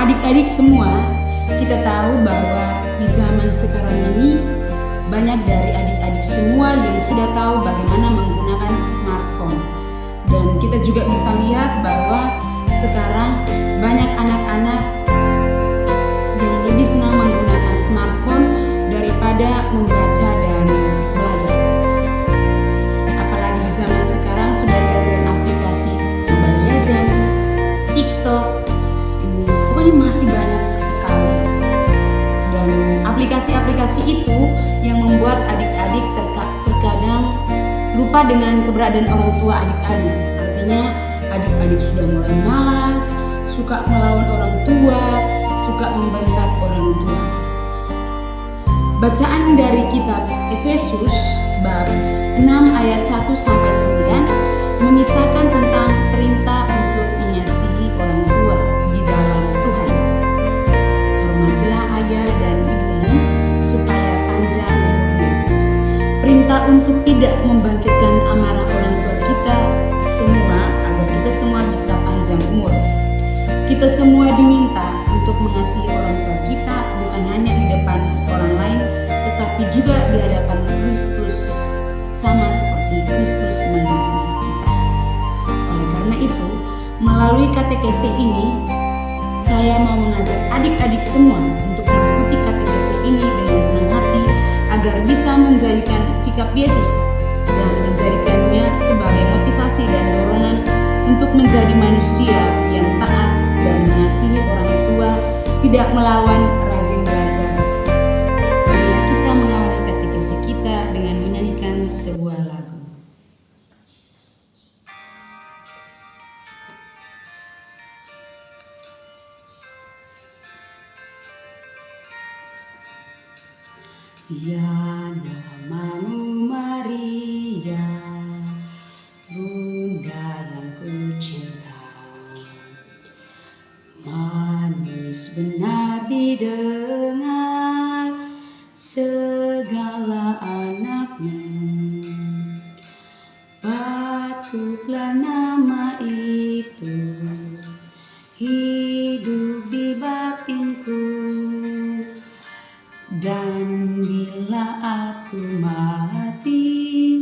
Adik-adik semua, kita tahu bahwa di zaman sekarang ini banyak dari adik-adik semua yang sudah tahu bagaimana menggunakan smartphone. Dan kita juga bisa lihat bahwa sekarang banyak anak-anak yang lebih senang menggunakan smartphone daripada membaca dan belajar. Apalagi di zaman sekarang sudah ada aplikasi Mobile Legends, TikTok, pokoknya masih banyak sekali. Dan aplikasi-aplikasi itu yang membuat adik-adik terkadang lupa dengan keberadaan orang tua adik-adik. Artinya adik-adik sudah mulai malas, suka melawan orang tua, suka membentak orang tua. Bacaan dari kitab Efesus bab 6 ayat 1 sampai 9 mengisahkan tentang perintah untuk mengasihi orang tua di dalam Tuhan. Hormatilah ayah dan ibumu supaya panjang umurmu. Perintah untuk tidak membangkitkan amarah orang tua kita semua agar kita semua bisa panjang umur. Kita semua diminta untuk mengasihi orang tua kita bukan hanya di depan orang lain, tetapi juga di hadapan Kristus, sama seperti Kristus mengasihi kita. Oleh karena itu, melalui katekese ini, saya mau mengajak adik-adik semua untuk mengikuti katekese ini dengan senang hati agar bisa menjadikan sikap Yesus dan menjadikannya sebagai motivasi dan dorongan untuk menjadi manusia yang taat dan mengasihi orang tua, tidak melawan, rajin belajar. Marilah kita mengawali katekese kita dengan menyanyikan sebuah lagu. Ya namamu Maria, Bunda yang kucinta, manis benar didengar segala anaknya. Patutlah nama itu hidup di batinku, dan bila aku mati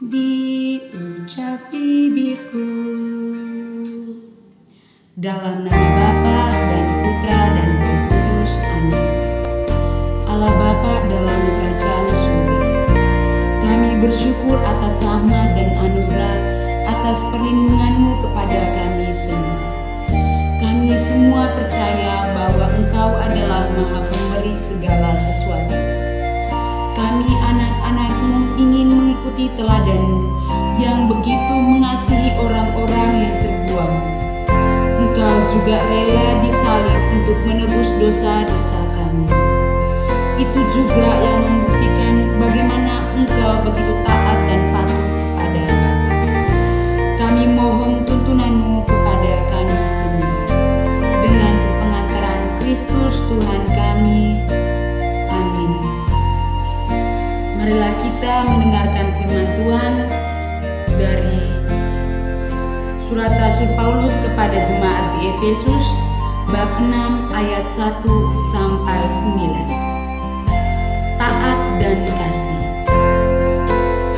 diucap bibirku. Dalam nama Bapa dan Putra dan Roh Kudus, amin. Allah Bapa dalam kerajaan surga, kami bersyukur atas rahmat dan anugerah, atas perlindungan-Mu kepada kami semua. Kami semua percaya bahwa Engkau adalah Maha Pemberi segala sesuatu. Kami anak-anak-Mu ingin mengikuti teladan-Mu yang begitu mengasihi orang-orang yang terbuang. Engkau juga rela disalib untuk menebus dosa-dosa kami. Itu juga yang membuktikan bagaimana Engkau begitu taat dan patuh kepada kami. Kami mohon tuntunan-Mu kepada kami semua. Dengan pengantaran Kristus Tuhan kami. Amin. Marilah kita mendengarkan firman Tuhan dari Surat Rasul Paulus kepada jemaat di Efesus bab 6 ayat 1 sampai 9. Taat dan kasih.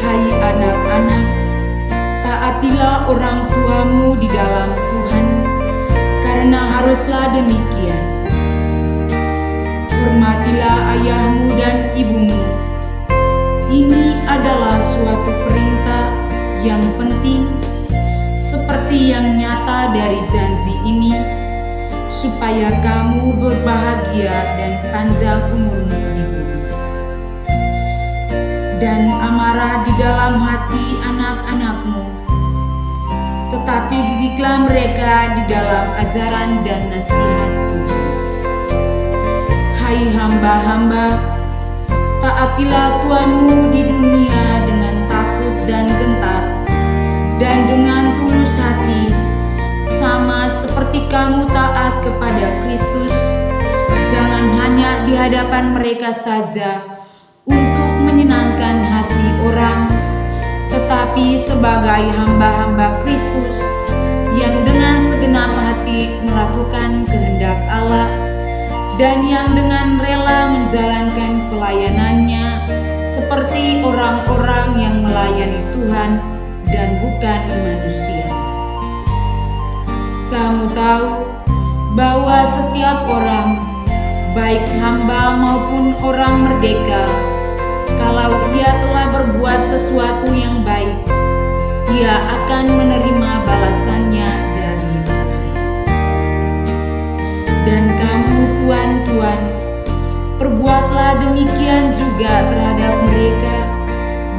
Hai anak-anak, taatilah orang tuamu di dalam Tuhan, karena haruslah demikian. Hormatilah ayahmu dan ibumu. Ini adalah suatu perintah yang penting, seperti yang nyata dari janji ini, supaya kamu berbahagia dan panjang umurmu di bumi. Dan amarah di dalam hati anak-anakmu, tetapi didiklah mereka di dalam ajaran dan nasihat Tuhan. Hai hamba-hamba, taatilah Tuhanmu di dunia dengan takut dan gentar, dan dengan tulus hati, sama seperti kamu taat kepada Kristus. Jangan hanya di hadapan mereka saja untuk menyenangkan hati orang, tetapi sebagai hamba-hamba Kristus yang dengan segenap hati melakukan kehendak Allah dan yang dengan rela menjalankan pelayanannya seperti orang-orang yang melayani Tuhan dan bukan manusia. Kamu tahu bahwa setiap orang, baik hamba maupun orang merdeka, kalau ia telah berbuat sesuatu yang baik, ia akan menerima balasannya dari Tuhan. Dan kamu tuan-tuan, perbuatlah demikian juga terhadap mereka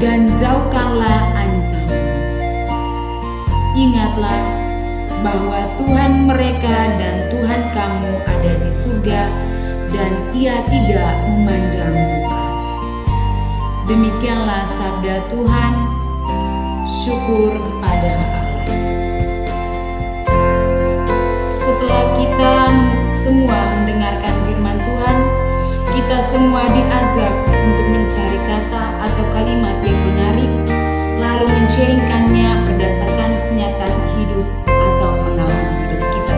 dan jauhkanlah ancaman. Ingatlah bahwa Tuhan mereka dan Tuhan kamu ada di surga dan ia tidak memandang muka. Demikianlah sabda Tuhan. Syukur kepada Allah. Setelah kita semua mendengarkan firman Tuhan, kita semua diajak untuk mencari kata atau kalimat yang menarik, lalu men-sharingkannya berdasarkan kenyataan hidup atau pengalaman hidup kita.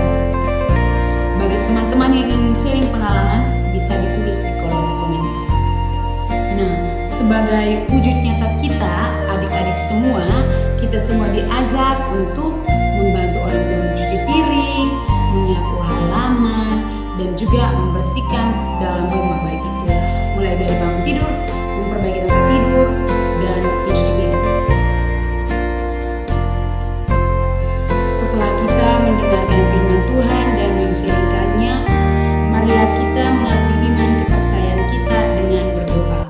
Bagi teman-teman yang ingin sharing pengalaman, bisa ditulis di kolom komentar. Nah, sebagai wujud nyata kita, adik-adik semua, kita semua diajak untuk membantu orang tua mencuci piring, menyapu halaman, dan juga membersihkan dalam rumah, baik itu mulai dari bangun tidur, memperbaiki tempat tidur, dan mencuci piring. Setelah kita mendengarkan firman Tuhan dan men-sharingkannya, marilah kita melatih iman kepercayaan kita dengan berdoa.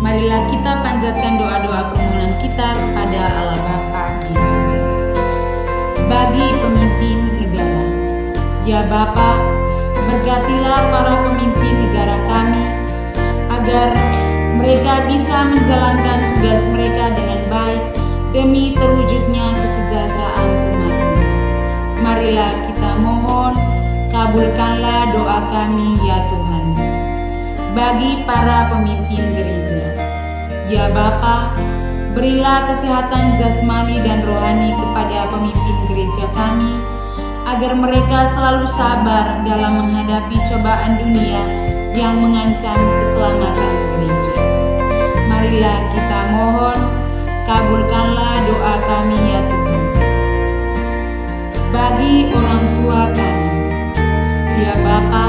Marilah kita panjatkan doa-doa permohonan kita kepada Allah Bapa di surga. Bagi pemimpin negara, ya Bapa, berkatilah para pemimpin negara kami, agar mereka bisa menjalankan tugas mereka dengan baik demi terwujudnya kesejahteraan umat. Marilah kita mohon, kabulkanlah doa kami ya Tuhan. Bagi para pemimpin gereja, ya Bapa, berilah kesehatan jasmani dan rohani kepada pemimpin gereja kami, agar mereka selalu sabar dalam menghadapi cobaan dunia yang mengancam keselamatan gereja. Marilah kita mohon, kabulkanlah doa kami ya Tuhan. Bagi orang tua kami, ya Bapa,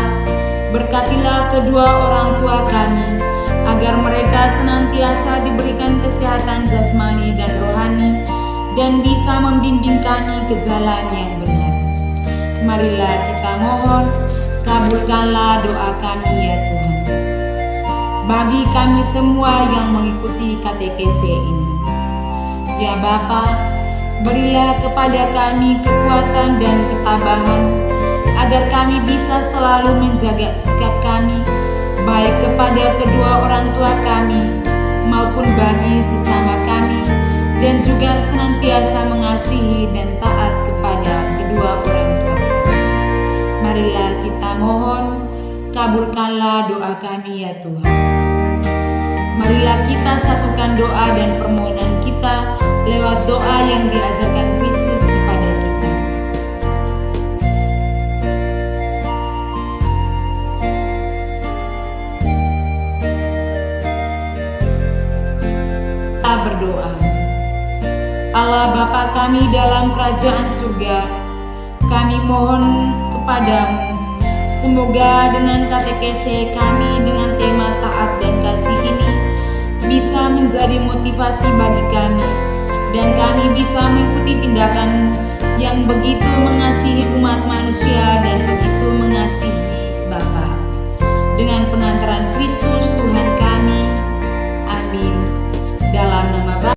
berkatilah kedua orang tua kami, agar mereka senantiasa diberikan kesehatan jasmani dan rohani, dan bisa membimbing kami ke jalan yang benar. Marilah kita mohon, kabulkanlah doa kami ya Tuhan. Bagi kami semua yang mengikuti KTKC ini, ya Bapa, berilah kepada kami kekuatan dan ketabahan, agar kami bisa selalu menjaga sikap kami, baik kepada kedua orang tua kami maupun bagi sesama kami, dan juga senantiasa mengasihi dan taat kepada kedua orang tua kami. Marilah kita mohon, kabulkanlah doa kami ya Tuhan. Marilah kita satukan doa dan permohonan kita lewat doa yang diajarkan Kristus kepada kita. Berdoa. Allah Bapa kami dalam kerajaan surga, kami mohon kepadamu, semoga dengan katekese kami dengan tema taat dan kasih ini bisa menjadi motivasi bagi kami, dan kami bisa mengikuti tindakan yang begitu mengasihi umat manusia dan begitu mengasihi Bapa. Dengan pengantaran Kristus Tuhan kami. Amin. Dalam nama Bapa